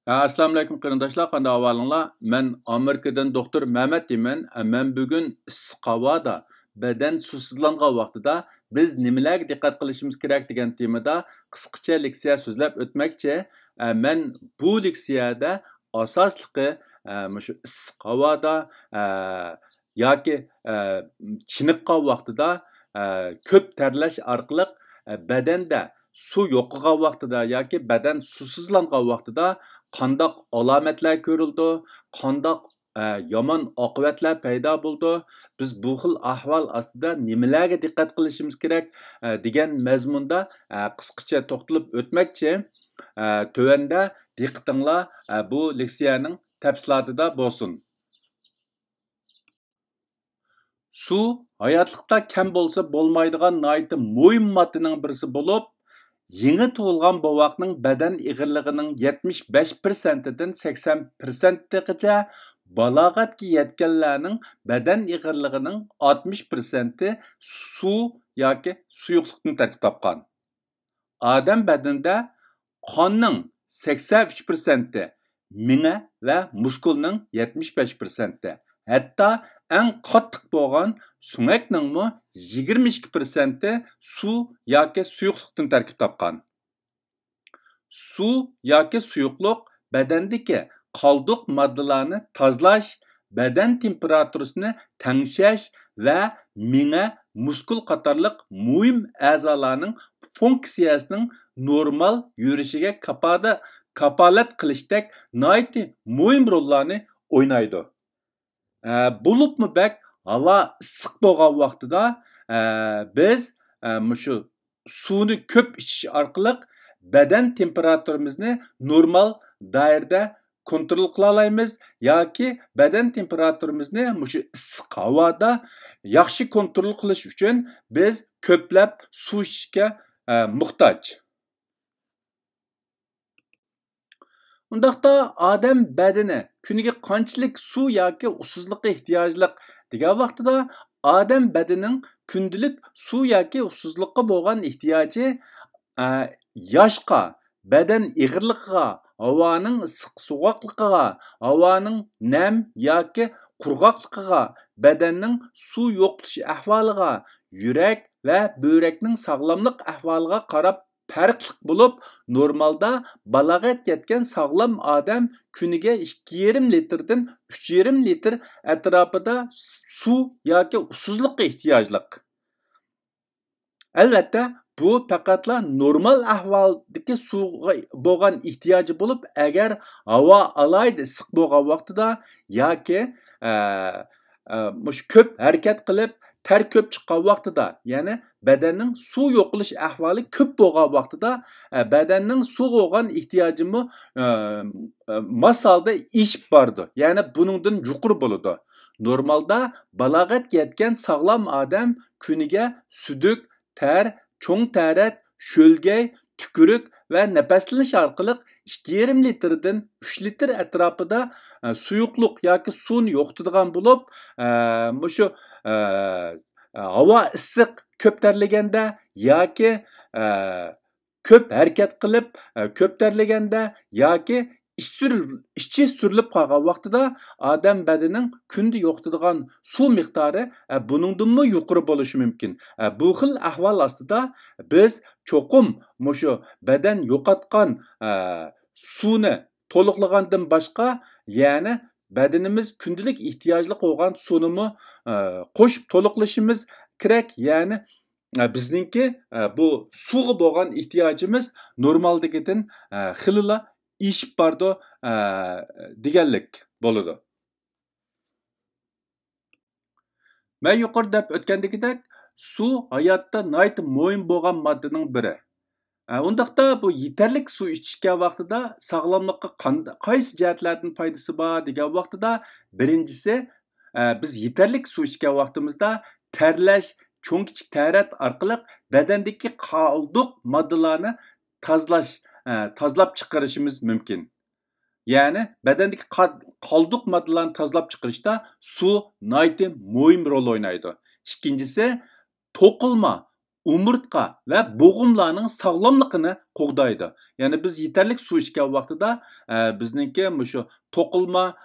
Assalomu alaykum qarindoshlar, qanday ahvolinglar? Men Amerikadan doktor Mehmet deyman. Men bugun issiq havoda badan suvsizlangan vaqtida biz nimalarga diqqat qilishimiz kerak degan temada qisqacha leksiya so'zlab o'tmoqchi. Men bu leksiyada asosliqi shu issiq havoda yoki chiniqqan vaqtida ko'p terlash orqali badanda suv yo'qolgan vaqtida yoki badan suvsizlangan vaqtida qandaq alomatlar ko'rildi, qandaq yomon oqibatlar paydo bo'ldi. Biz bu xil ahvol ostida nimalarga diqqat qilishimiz kerak degan mazmunda qisqacha to'xtalib o'tmoqchi. Tövəndə diqqətinizlər bu leksiyanın təfsilatında bo'lsin. Su hayotlikda kam bo'lsa bo'lmaydigan nihoyatda muhim moddaning birisi bo'lib, yangi tug'ilgan bovoqning badan ig'irligining 75%dan 80%gacha, balog'atga yetganlarning badan ig'irligining 60% suv yoki suyuqlikdan tarkib topgan. Odam badanida qonning 83%, miya va muskulning 75%, hatto eng qattiq bo'lgan sumakning 22% suv yoki suyuqlikdan tarkib topgan. Suv yoki suyuqlik badandagi qoldiq moddalarni tozalash, badan temperaturasini tengshash va miya, muskul qatorliq muhim a'zolarning funksiyasining normal yurishiga kapolat qilishdek nihoyatda muhim rollarni o'ynaydi. Bo'libmi bak havo issiq bo'lgan vaqtida biz shu suvni ko'p ichish orqali badan temperaturamizni normal doirada kontrol qila olamiz yoki badan temperaturamizni shu issiq havoda yaxshi kontrol qilish uchun biz ko'plab suv ichishga muhtoj. Undaqda odam badani kuniga qanchalik suv yoki usuzlikqa ehtiyojliq degan vaqtida odam badanining kundalik suv yoki usuzlikqa bo'lgan ehtiyoji yoshqa, badan ig'irligiga, havoning issiq sovuqligiga, havoning nam yoki qurg'oqligiga, badanning suv yo'qotish ahvoliga, yurak va böğrekning sog'lomlik ahvoliga qarab farqli bo'lib, normalda balog'atga yetgan sog'lom odam kuniga 2,5 litrdan 3,5 litr atrofida suv yoki usuzlikqa ehtiyojliq. Albatta, bu faqatla normal ahvoldagi suvga bo'lgan ehtiyoji bo'lib, agar havo alayda issiq bo'lgan vaqtida yoki ko'p harakat qilib ter ko'p chiqqan vaqtida, ya'ni badanning suv yo'qolish ahvoli ko'p bo'lgan vaqtida badanning suv bo'lgan ehtiyojimi masalda ishib bordi. Ya'ni buningdan yuqori bo'ladi. Normalda balog'atga yetgan sog'lom odam kuniga sudik, ter, cho'ng tarat, sho'lgay, tükürük va nafaslanish orqali 2,5 litrdan 3 litr atrofida suyuqlik yoki suvni yo'qotadigan bo'lib, shu havo issiq ko'p terlaganda yoki ko'p harakat qilib ko'p terlaganda yoki ishchi surilib qolgan vaqtida odam badanining kunda yo'qotadigan suv miqdori buningdanmi yuqori bo'lishi mumkin. Bu xil ahvol ostida biz cho'qim shu badan yo'qotgan suvni to'liqlagandan boshqa, ya'ni badanimiz kundalik ehtiyojli bo'lgan suvni qo'shib to'liqlashimiz kerak. Ya'ni bizningki bu suvga bo'lgan ehtiyojimiz normaldagidan xilila ishib bordi deganlik bo'ladi. Men yuqorida deb o'tgandagidek, suv hayotda nihoyatda muhim bo'lgan moddaning biri. Undaqda bu yetarlik suv ichishgan vaqtida sog'lomlikqa qaysi jihatlardan foydasi bor degan vaqtida, birinchisi biz yetarlik suv ichgan vaqtimizda terlash, cho'ng kichik tarat orqali badandagi qoldiq moddalarni tozalab chiqarishimiz mumkin. Ya'ni badandagi qoldiq moddalarni tozalab chiqarishda suv nihoyatda muhim rol o'ynaydi. Ikkinchisi, to'qilma, umurtqa və boğumlarının sağlamlığını qoğdaydı. Yəni biz yeterlik su içken vaxtida bizniki şu toqulma,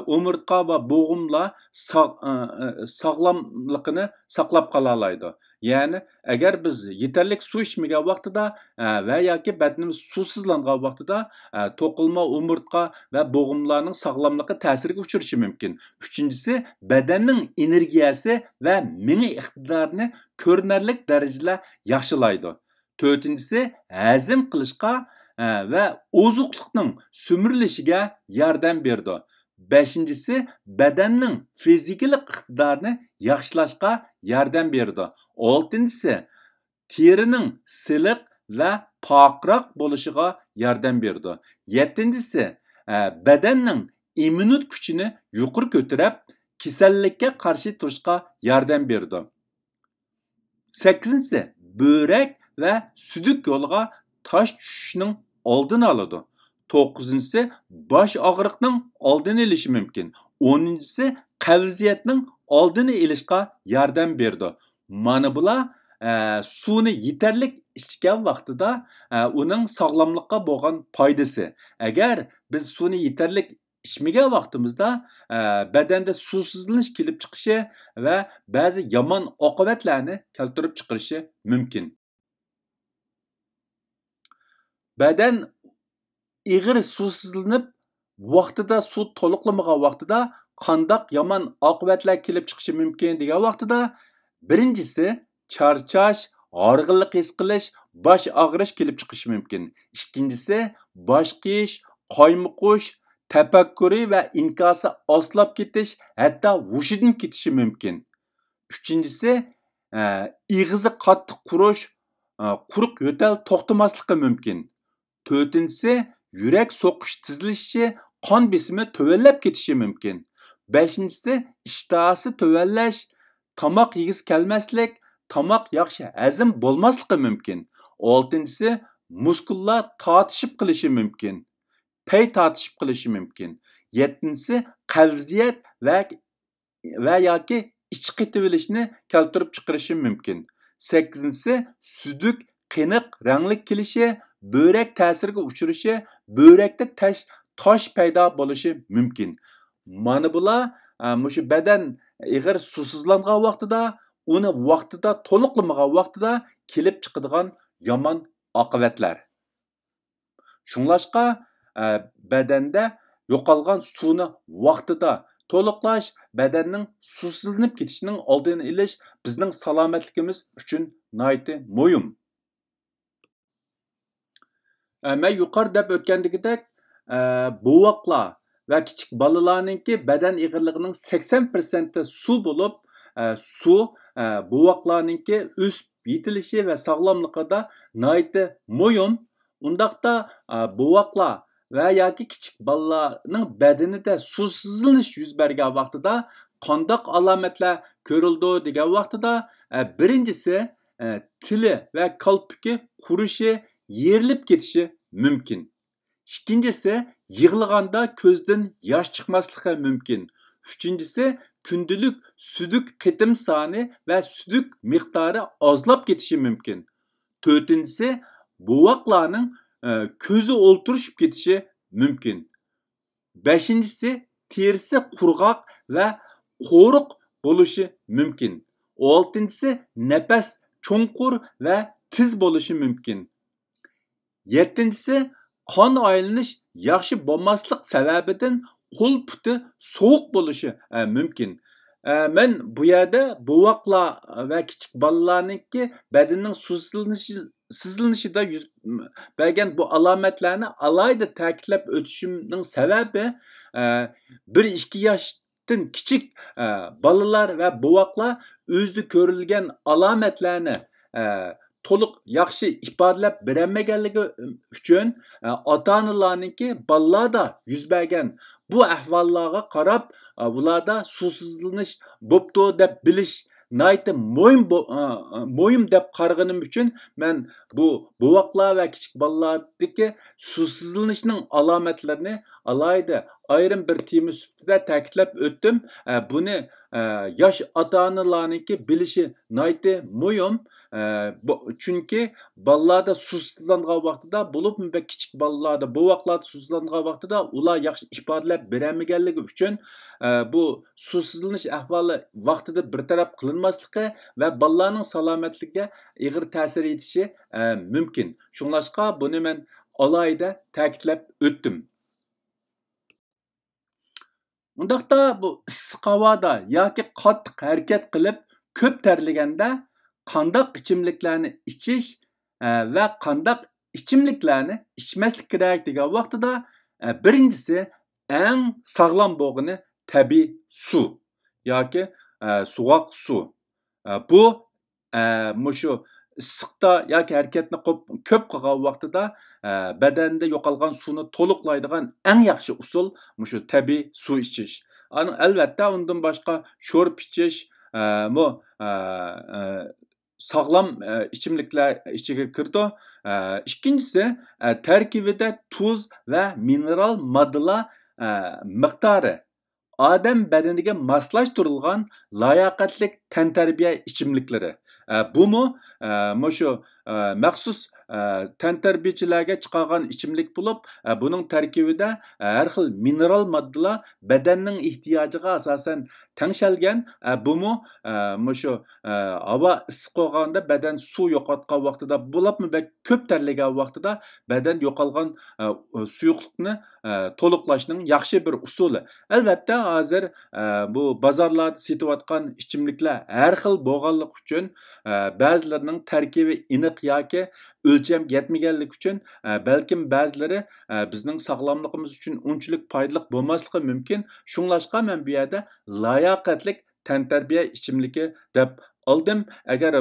umurtqa və boğumlar sağlamlığını saqlab qalalaydı. Yani eğer biz yeterlik su içmegen vaxtida və yoki bədenimiz susuzlanğan vaxtida toqulma, umurtqa və boğumlarının sağlamlığı təsirə uçurışı mümkün. Üçüncüsü, bədenin energiyası və mini iqtidarını görünərlik dərəcədə yaxşılaydı. Dördüncüsü, həzm qilishqa və ozuqluqning sömürülüşüge yardım berdi. Beşincisi, bedeninin fizikilik iqtidarını yaxşılashqa yardım berdi. Altıncısı, terining siliq və pokroq bo'lishiga yardım berdi. Yettincisi, bedenning immunit kuchini yuqori ko'tarib, kasallikka qarshi turishga yardım berdi. Sakkizinchisi, börek və südük yo'liga tosh tushishning oldini oladi. To'qqizinchisi, bosh og'riqning oldini olishi mumkin. O'ninchisi, qavziyatning oldini olishga yardım berdi. Mana bular suvni yeterlik ichgan vaqtida uning sog'lomlikqa bo'lgan foydasi. Agar biz suvni yeterlik içmegen vaqtimizda bedende susuzlanish kelib chiqishi va ba'zi yomon oqibatlarni keltirib chiqarishi mumkin. Beden ig'ir susuzlanib, vaqtida suv to'liqlamagan vaqtida qandaq yomon oqibatlar kelib chiqishi mumkin degan vaqtida birinchisi charchash, og'riqlik his qilish, bosh og'rish kelib chiqishi mumkin. Ikkinchisi bosh qiyish, qaymoqish, tafakkuri ve inkası oslab ketish, hatta hushidan ketishi mumkin. Üçüncüsü, ig'izi qattiq qurish, quruq yo'tal to'xtamasligi mumkin. To'rtinchisi, yurak so'qish tezlashishi, qon besimi tövellab ketishi mumkin. Beshinchisi, ishtahasi tövellash, tomoq yegisi kelmaslik, tomoq yaxshi hazm bo'lmasligi mumkin. Oltinchisi, muskullar tortishib qilishi mumkin. Pey tartışıp qilishi mümkün. Yettinchisi, qavziyat va yoki ich qetivilishni keltirib chiqarishi mumkin. Sakkizinchisi, suduk, qiniq ranglik kelishi, börek ta'siriga uchirishi, börekda tosh paydo bo'lishi mumkin. Mana bular mushu badan ig'ir susuzlangan vaqtida, uni vaqtida to'liqlamagan vaqtida kelib chiqadigan yomon oqibatlar. Shunlashqa bedende yo'qolgan suvni vaqtida to'liqlash, bedenning susuzlanib ketishining oldini olish bizning salomatligimiz uchun nihoyatda muhim. Men yuqori deb o'tgandagidek, bovoqlar va kichik bolalarningki beden ig'irligining 80% suv bo'lib, suv bovoqlarningki o'sib yetilishi va sog'lomligida nihoyatda muhim. Undaqda bovoqlar və yoki kichik bolalarning badanida susuzlanish yuz bergan vaqtida qandaq alomatlar ko'rildi degan vaqtida birinchisi tili va qalbki qurishi, yerilib ketishi mumkin. Ikkinchisi, yig'laganda ko'zdan yosh chiqmasligi mumkin. Uchinchisi, kundalik suduk qitim soni va suduk miqdori ozlab ketishi mumkin. To'rtinchisi, bovoqlarning ko'zi o'ltirishib ketishi mumkin. Beshinchisi, terisi qurg'oq va qo'riq bo'lishi mumkin. Oltinchisi, nafas cho'nqur va tiz bo'lishi mumkin. Yettinchisi, qon aylanish yaxshi bo'lmaslik sababidan qo'l puti sovuq bo'lishi mumkin. Men bu yerda bovoqlar va kichik bolalarningki badanining sizlanishida yuz bergan bu alomatlarni alayda ta'kidlab o'tishimning sababi 1-2 yoshdan kichik bolalar va bovoqlar o'zida ko'rilgan alomatlarni to'liq yaxshi ifodalab berolmaganligi uchun ota-onalarningki bolalarda yuz bergan bu ahvollarga qarab bularda suvsizlanish bo'pti deb bilish nihoyatda muhim deb qaraganim uchun men bu bovoqlar va kichik bolalardagi suvsizlanishning alomatlarini alayda ayrim bir tema sifatida ta'kidlab o'tdim. Buni yosh ota-onalarningki bilishi nihoyatda muhim. Chunki bolalarda susuzlangan vaqtida, bo'libmi bek kichik bolalarda bu vaqtlarda susuzlangan vaqtida ular yaxshi ifodalab beramaganligi uchun bu susuzlanish ahvoli vaqtida bir taraf qilinmasligi va bolalarning salomatligiga ig'ir ta'sir etishi mumkin. Shunlashqa buni men alohida ta'kidlab o'tdim. Undaqda bu issiq havoda yoki qattiq harakat qilib ko'p terlaganda qandaq ichimliklarni ichish va qandaq ichimliklarni ichmaslik kerak degan vaqtida birinchisi eng sog'lom bo'lgani tabiiy suv yoki sug'oq suv. Bu mushu issiqda yoki harakatni ko'p qilgan vaqtida badanda yo'qolgan suvni to'liqlaydigan eng yaxshi usul mushu tabiiy suv ichish. Albatta undan boshqa sho'rp ichish, bu sog'lom ichimliklar ichiga kirdi. Ikkinchisi tarkibida tuz va mineral moddalar miqdori odam badaniga moslashtirilgan layoqatli tantarbiya ichimliklari. Bumu mushu maxsus tantarbiyachilarga chiqargan ichimlik bo'lib, buning tarkibida har xil mineral moddalar badanning ehtiyojiga asosan tengshalgan. Bumu mushu havo issiq bo'lganda badan suv yo'qotgan vaqtida bo'libmi ko'p terlagan vaqtida badan yo'qolgan suyuqlikni to'liqlashning yaxshi bir usuli. Albatta hozir bu bozorlarda sotayotgan ichimliklar har xil bo'lganligi uchun ba'zilarining tarkibi aniq yoki o'lcham yetmaganligi uchun balkim ba'zilari bizning sog'lomligimiz uchun unchalik foydali bo'lmasligi mumkin. Shunlashqa men bu yerda layoqatli tantarbiya ichimligi deb oldim. Agar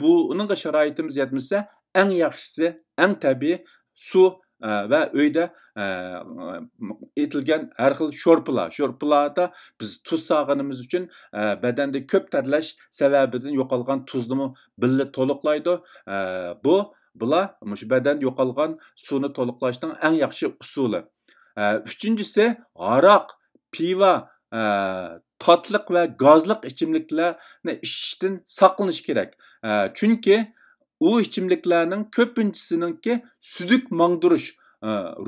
buning sharoitimiz yetmasa, eng yaxshisi eng tabiiy suv va uyda etilgan har xil sho'rpalarda biz tuz sog'inimiz uchun badanda ko'p terlash sababidan yo'qolgan tuzni birga to'liqlaydi. Bular shu badanda yo'qolgan suvni to'liqlashning eng yaxshi usuli. Uchinchisi aroq, pivo, tatliq va gazliq ichimliklarni ichishdan saqlanish kerak. Chunki u ichimliklarning ko'pinchisininki sudik mangdirish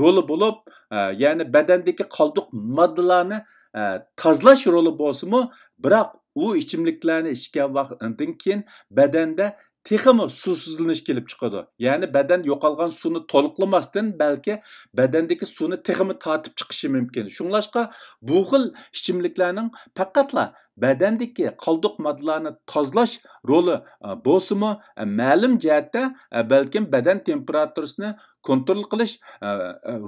roli bo'lib, ya'ni badandagi qoldiq moddalarni tozalash roli bo'lsa-mu, biroq u ichimliklarni ichgan vaqtdan keyin badanda texmi suvsizlanish kelib chiqadi. Ya'ni badan yo'qolgan suvni to'liqlamasdan balki badandagi suvni texmi tortib chiqishi mumkin. Shunlashqa bu xil ichimliklarning faqatla badandagi qoldiq moddalarni tozalash roli bo'lsa-mu, ma'lum jihatda balkim badan temperaturasini kontrol qilish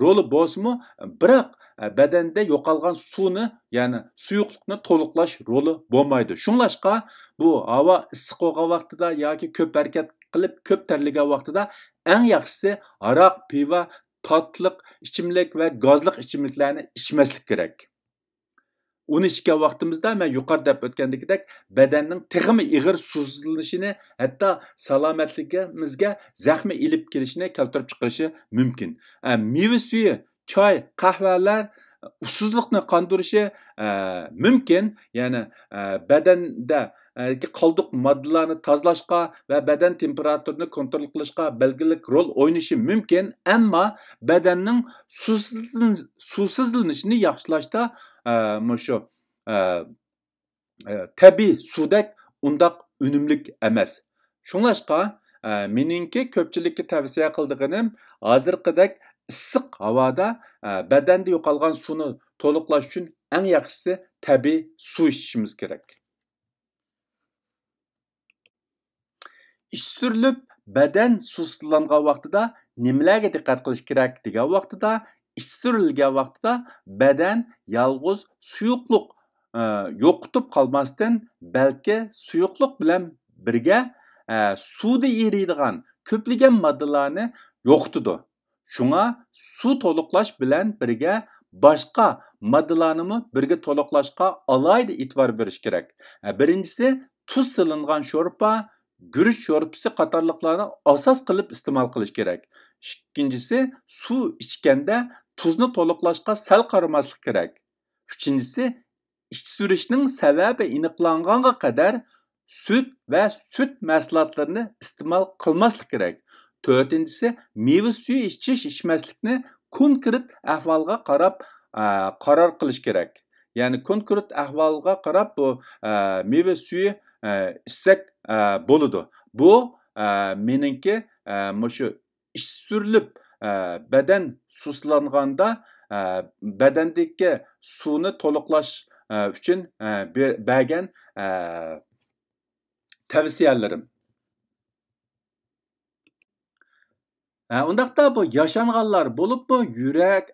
roli bo'lsa-mu, biroq badanda yo'qolgan suvni, ya'ni suyuqlikni to'liqlash roli bo'lmaydi. Shunlashqa bu havo issiq bo'lgan vaqtida yoki ko'p harakat qilib ko'p terlagan vaqtida eng yaxshisi aroq, pivo, tatliq ichimlik va gazliq ichimliklarni ichmaslik kerak. Uni ichgan vaqtimizda men yuqorida deb o'tgandagidek badanning texmi ig'ir suvsizlanishini, hatto salomatligimizga zaxmi ilib kelishini keltirib chiqarishi mumkin. Meva suvi, choy, qahvalar ussizlikni qondirishi mumkin. Ya'ni badanda qoldiq moddalarni tozalashga va badan temperaturini kontrol qilishga belgilik rol o'ynashi mumkin. Ammo badanning suvsizlanishini yaxshilashda mushu tabiiy suvdek undaq unumlik emas. Shunlashqa meningki ko'pchilikka tavsiya qildiganim hozirgidek issiq havoda badanda yo'qolgan suvni to'liqlash uchun eng yaxshisi tabiiy suv ichishimiz kerak. Ish surilib badan suvsizlangan vaqtida nimalarga diqqat qilish kerak degan vaqtida ish surilgan vaqtida badan yolg'iz suyuqlik yo'qotib qolmasdan balki suyuqlik bilan birga suvda eriydigan ko'plagan moddalarni yo'qotadi. Shunga suv to'liqlash bilan birga boshqa moddalarni birga to'liqlashga alohida e'tibor berish kerak. Birinchisi tuz silingan sho'rpa, guruch sho'rpasi qatorliqlarni asos qilib iste'mol qilish kerak. Ikkinchisi suv ichganda tuzni to'liqlashga sal qaramaslik kerak. Uchinchisi ish surishning sababi aniqlanganga qadar süt ve süt mahsulotlarini iste'mol qilmaslik kerak. To'rtinchisi, meva suyu içmeslikni konkret ahvolga qarab qaror qilish kerak. Ya'ni konkret ahvolga qarab bu meva suyu içsak bo'ladi. Bu meningki mushu ish surilib badan sustlanganda badandagi suvni to'liqlash uchun bergan tavsiyalarim. Undaqda bu yaşanğanlar bo'libmi yurak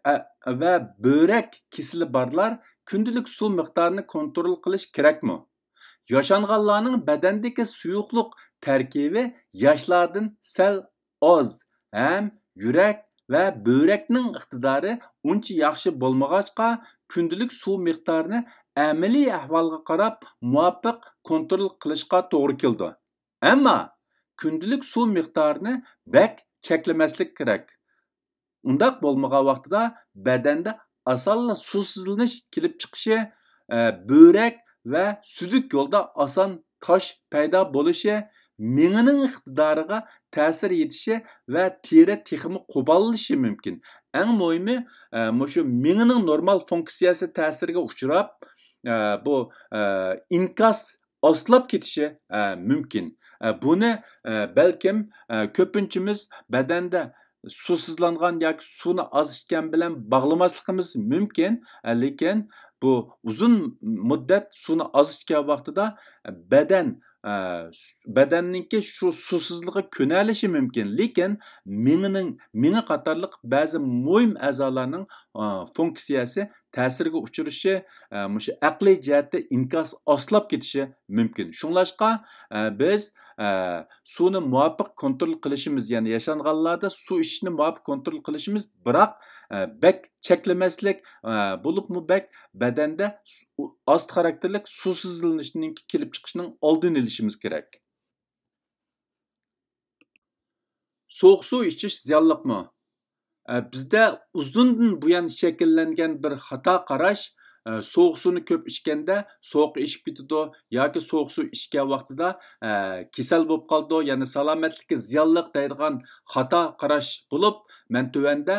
va böbrek kesili barlar kundalik suv miqdorini kontrol qilish kerakmi? Yaşanğanlarning badandagi suyuqlik tarkibi yoshlardan sal oz, ham yurak va böbrekning iqtidori uncha yaxshi bo'lmag'achqa kundalik suv miqdorini amaliy ahvolga qarab muvofiq kontrol qilishga to'g'ri keldi. Ammo kundalik suv miqdorini bak cheklamaslik kerak. Undaq bo'lmagan vaqtida badanda osonla suvsizlanish kelib chiqishi, böbrek va sudik yo'lda oson tosh paydo bo'lishi, miyaning iqtidoriga ta'sir etishi va teri texmi qo'ballishi mumkin. Eng muhimi, shu miyaning normal funksiyasi ta'siriga uchrab, bu inkas oslab ketishi mumkin. Buni balkim ko'pinchimiz badanda suvsizlangan yoki suvni oz ichgan bilan bog'lamasligimiz mumkin, lekin bu uzun muddat suvni oz ichgan vaqtida badanningki shu suvsizligi ko'nalishi mumkin, lekin miya qatorliq ba'zi muhim a'zolarning funksiyasi ta'sirga uchrashi, shu aqliy jihatda inkas oslab ketishi mumkin. Shunglashqa biz suvni muvofiq kontrol qilishimiz, ya'ni yashanganlarda suv ichishni muvofiq kontrol qilishimiz, biroq bak cheklamaslik bo'libmi bak badanda ost xarakterlik suvsizlanishning kelib chiqishining oldini olishimiz kerak. So'q suv ichish ziyonliqmi? Bizda uzundan buyon shakllangan bir xato qarash, so'q suvni ko'p ichganda so'q ishib ketadi yoki so'q suv ichgan vaqtida kasal bo'lib qoldi, ya'ni salomatlikka ziyonliq deydigan xato qarash bo'lib, men tuvanda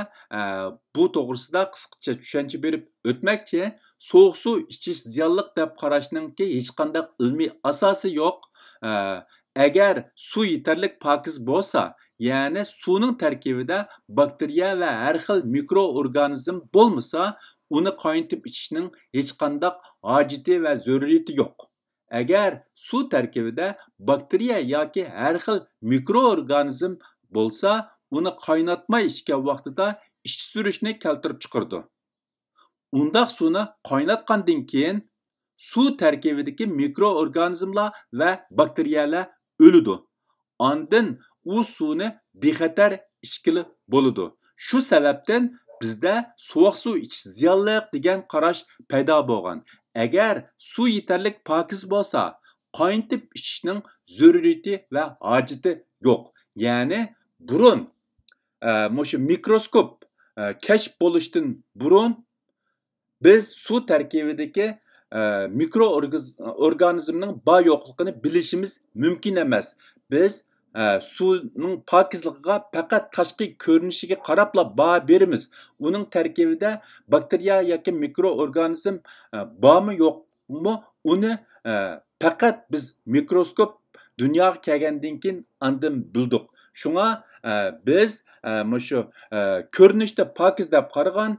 bu to'g'risida qisqacha tushuncha berib o'tmoqchi. So'q suv ichish ziyonliq deb qarashningki hech qanday ilmiy asosi yo'q. Agar suv yetarlik pokiz bo'lsa, ya'ni suvning tarkibida bakteriya va har xil mikroorganizm bo'lmasa, uni qaynatib ichishning hech qanday hojati va zaruriyati yo'q. Agar suv tarkibida bakteriya yoki har xil mikroorganizm bo'lsa, uni qaynatmay ichgan vaqtida ish surishni keltirib chiqardi. Undaq suvni qaynatgandan keyin suv tarkibidagi mikroorganizmlar va bakteriyalar o'ladi. Ondan u suvni bexatar ichkili bo'ladi. Shu sababdan bizda sovuq suv ichish ziyonli degan qarash paydo bo'lgan. Agar suv yetarlik pokiz bo'lsa, qaynatib ichishning zaruriyati va hojati yo'q. Ya'ni burun shu mikroskop kashf bo'lishdan burun biz suv tarkibidagi mikroorganizmning bor yo'qligini bilishimiz mumkin emas. Biz suvning pokizligiga faqat tashqi ko'rinishiga qarabla baho beramiz. Uning tarkibida bakteriya yoki mikroorganizm bormi yo'qmi, uni faqat biz mikroskop dunyoga kelgandan keyin andin bildik. Shunga biz shu ko'rinishda pokiz deb qaragan,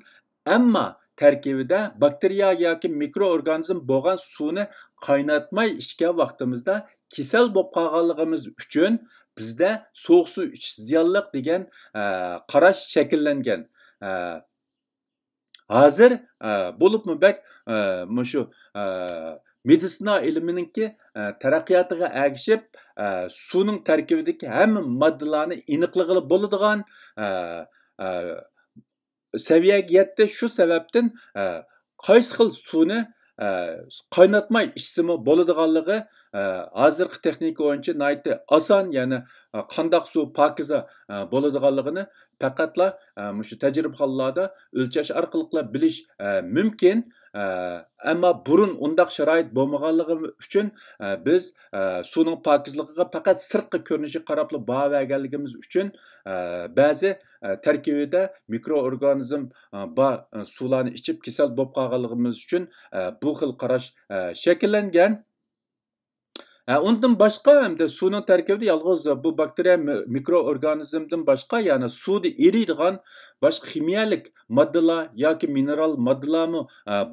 ammo tarkibida bakteriya yoki mikroorganizm bo'lgan suvni qaynatmay ichgan vaqtimizda kasal bo'lib qolganligimiz uchun bizda so'q suv ichish ziyonli degan qarash shakllangan. Hozir bo'libmi bak shu meditsina ilmininki taraqqiyotiga ergishib suvning tarkibidagi hamma moddalarni aniqlag'ili bo'ladigan seviyaga yetdi. Shu sababdan qaysi xil suvni qaynatmay ichsimi bo'ladiganligi hozirgi texnika bo'yicha nihoyatda oson, ya'ni qandoq suv pokiza bo'ladiganligini faqatla shu tajribaxonalarda o'lchash orqali bilish mumkin. Ammo burun undaq sharoit bo'lmaganligi uchun biz suvning pokizligiga faqat sirtqi ko'rinishi qarabli baho berganligimiz uchun ba'zi tarkibida mikroorganizm bor suvlarni ichib kasal bo'lib qolganligimiz uchun bu xil qarash shakllangan. Undan boshqa hamda suvning tarkibida yolg'iz bu bakteriya mikroorganizmdan boshqa yana suvda eriydigan boshqa ximiyalik moddalar yoki mineral moddalarmi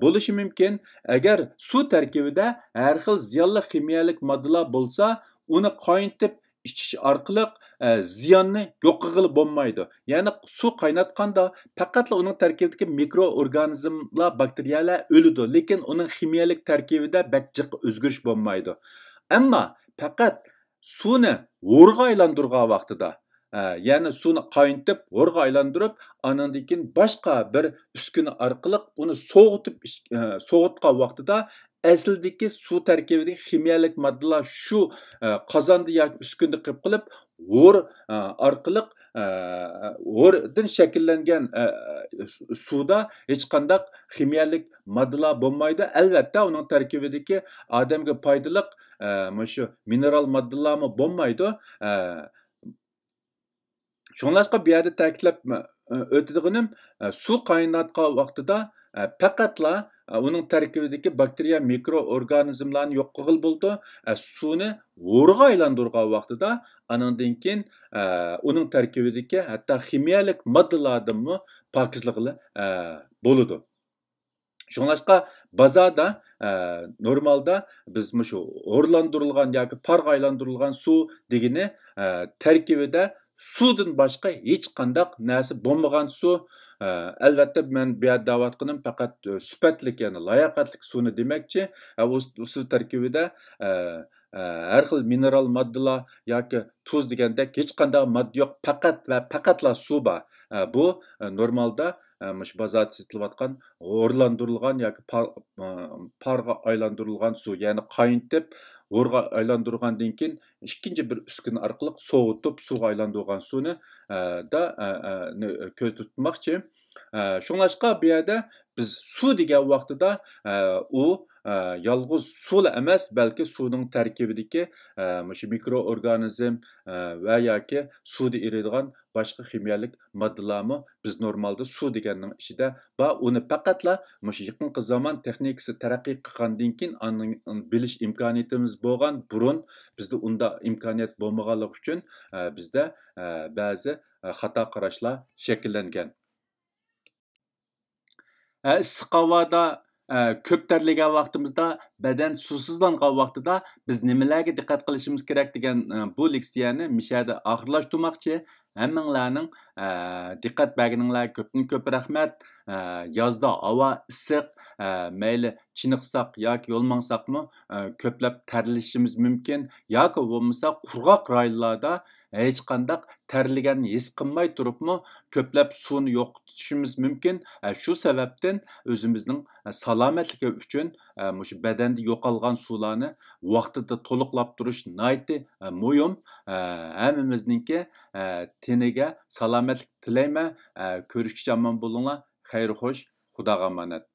bo'lishi mumkin. Agar suv tarkibida har xil ziyonli ximiyalik moddalar bo'lsa, uni qaynatib ichish orqali ziyonni yo'q qilg'ili bo'lmaydi. Ya'ni suv qaynatganda faqatla uning tarkibidagi mikroorganizmlar, bakteriyalar o'ladi, lekin uning ximiyalik tarkibida bakjiq o'zgarish bo'lmaydi. Ammo faqat suvni o'rga aylantirgan vaqtida, ya'ni suvni qaynatib, o'rga aylantirib, andan keyin boshqa bir uskuna orqali uni so'g'itgan vaqtida aslidagi suv tarkibidagi ximiyalik moddalar shu qozonda yoki uskunda qilib o'r orqali o'rdan shakllangan suvda hech qanday ximiyalik moddalar bo'lmaydi. Albatta, uning tarkibidagi odamga foydali shu mineral moddalarmi bo'lmaydi. Shunlashqa bu yerda ta'kidlab o'tadiganim, suv qaynatgan vaqtida faqatla uning tarkibidagi bakteriya mikroorganizmlarni yo'q qilg'il bo'ldi. Suvni o'rga aylantirgan vaqtida andan keyin uning tarkibidagi hatto ximiyalik moddalardanmi pokizlig'i bo'ladi. Shunlashqa bozorda normalda biz shu o'rlantirilgan yoki parga aylantirilgan suv degani tarkibida suvdan boshqa hech qanday narsa bo'lmagan suv. Albatta men bu yerda da'vatqinim faqat sifatli, ya'ni layoqatli suvni demakchi. U suv tarkibida har xil mineral moddalar yoki tuz degandek hech qanday modda yo'q, faqat va faqatla suv bor. Bu normalda shu bozorda sotilayotgan o'rlantirilgan yoki parga aylantirilgan suv, ya'ni qaynatib o'rga aylantirgandan keyin ikkinchi bir uskuna orqali sovutib suvga aylantirgan suvni da ko'z tutmoqchi. Shunlashqa bu yerda biz suv degan vaqtida u yolg'iz suv emas, balki suvning tarkibidagi shu mikroorganizm va yoki suvda eriydigan boshqa ximiyalik moddalarmi biz normalda suv deganning ichida va uni faqatla shu yaqinqi zamon texnikasi taraqqiy qilgandan keyin bilish imkoniyatimiz bo'lgan, burun bizda unda imkoniyat bo'lmaganligi uchun bizda ba'zi xato qarashlar shakllangan. Issiq havoda ko'p terlagan vaqtimizda, badan suvsizlangan vaqtida biz nimalarga diqqat qilishimiz kerak degan bu leksiyani mishada oxirlashtirmoqchi. Hammanglarning diqqat berganinglarga ko'pdan ko'p rahmat. Yozda havo issiq, mayli chiniqsaq yoki yo'l mangsaqmi ko'plab terlashimiz mumkin, yoki bo'lmasa qurg'oq rayonlarda hech qanday terlaganni his qilmay turibmi ko'plab suvni yo'qotishimiz mumkin. Shu sababdan o'zimizning salomatligi uchun shu badanda yo'qolgan suvlarni vaqtida to'liqlab turish nihoyatda muhim. Hammamizningki teniga salomatlik tilayman. Ko'rishguncha omon bo'linglar. Xayr xo'sh, Xudoga omonat.